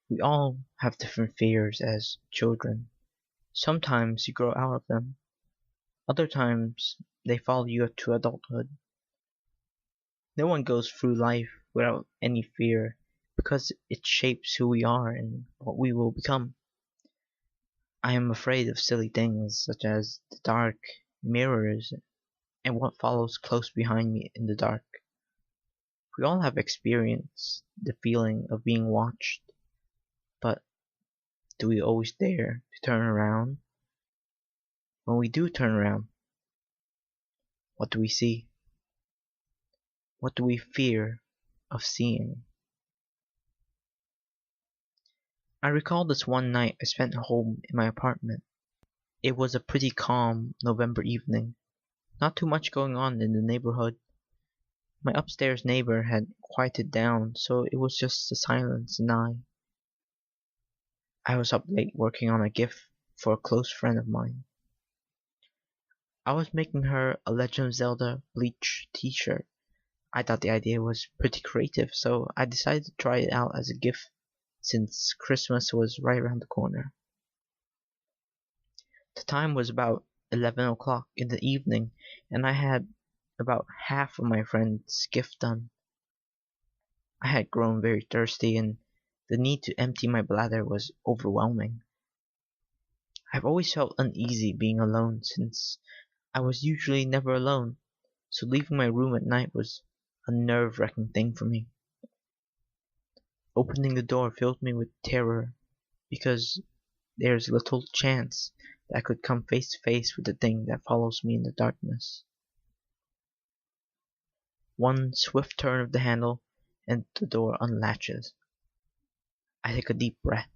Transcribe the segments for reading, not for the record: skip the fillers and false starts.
We all have different fears as children. Sometimes you grow out of them. Other times they follow you up to adulthood. No one goes through life without any fear because it shapes who we are and what we will become. I am afraid of silly things such as the dark, mirrors, and what follows close behind me in the dark. We all have experienced the feeling of being watched, but do we always dare to turn around? When we do turn around, what do we see? What do we fear of seeing? I recall this one night I spent home in my apartment. It was a pretty calm November evening, not too much going on in the neighborhood. My upstairs neighbor had quieted down, so it was just the silence and I. I was up late working on a gift for a close friend of mine. I was making her a Legend of Zelda Bleach t-shirt. I thought the idea was pretty creative, so I decided to try it out as a gift since Christmas was right around the corner. The time was about 11 o'clock in the evening, and I had about half of my friend's gift done. I had grown very thirsty, and the need to empty my bladder was overwhelming. I've always felt uneasy being alone since I was usually never alone, so leaving my room at night was a nerve-wracking thing for me. Opening the door filled me with terror because there's little chance that I could come face to face with the thing that follows me in the darkness. One swift turn of the handle and the door unlatches. I take a deep breath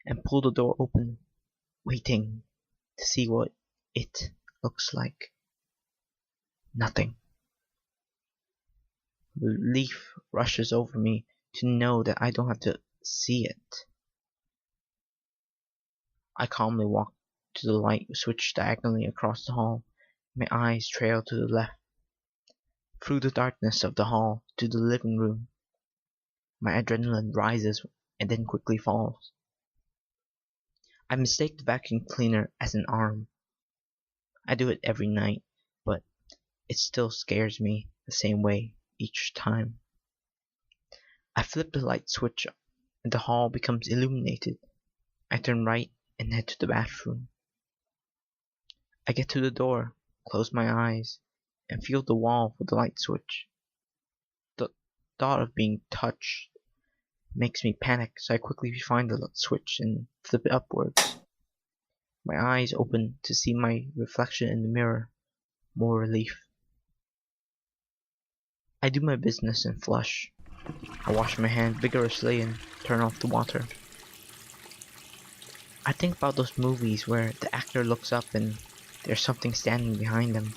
and pull the door open, waiting to see what it looks like. Nothing. Relief rushes over me to know that I don't have to see it. I calmly walk to the light switch diagonally across the hall. My eyes trail to the left, through the darkness of the hall to the living room. My adrenaline rises and then quickly falls. I mistake the vacuum cleaner as an arm. I do it every night, but it still scares me the same way each time. I flip the light switch and the hall becomes illuminated. I turn right and head to the bathroom. I get to the door, close my eyes, and feel the wall for the light switch. The thought of being touched makes me panic, so I quickly find the switch and flip it upwards. My eyes open to see my reflection in the mirror. More relief. I do my business and flush. I wash my hands vigorously and turn off the water. I think about those movies where the actor looks up and there's something standing behind them.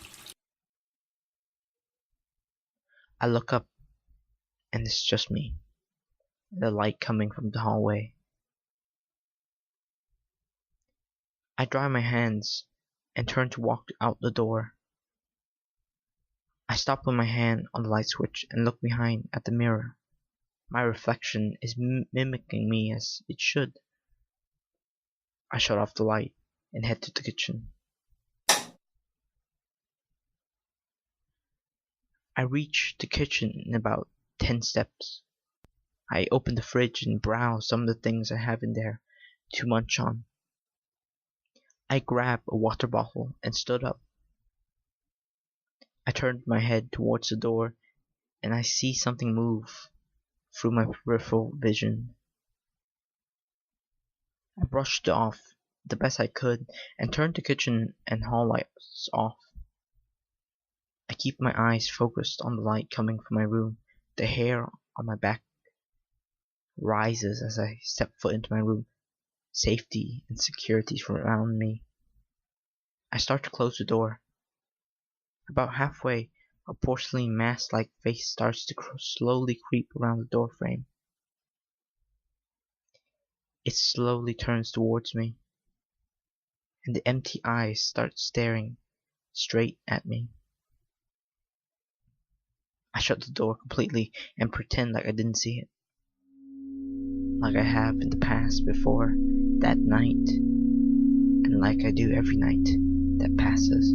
I look up and it's just me. The light coming from the hallway. I dry my hands and turn to walk out the door. I stop with my hand on the light switch and look behind at the mirror. My reflection is mimicking me as it should. I shut off the light and head to the kitchen. I reach the kitchen in about 10 steps. I open the fridge and browse some of the things I have in there to munch on. I grab a water bottle and stood up. I turned my head towards the door and I see something move through my peripheral vision. I brushed off the best I could and turned the kitchen and hall lights off. I keep my eyes focused on the light coming from my room. The hair on my back rises as I step foot into my room. Safety and security surround me. I start to close the door. About halfway, a porcelain mask-like face starts to slowly creep around the doorframe. It slowly turns towards me, and the empty eyes start staring straight at me. I shut the door completely and pretend like I didn't see it. like I have in the past before that night, and like I do every night that passes.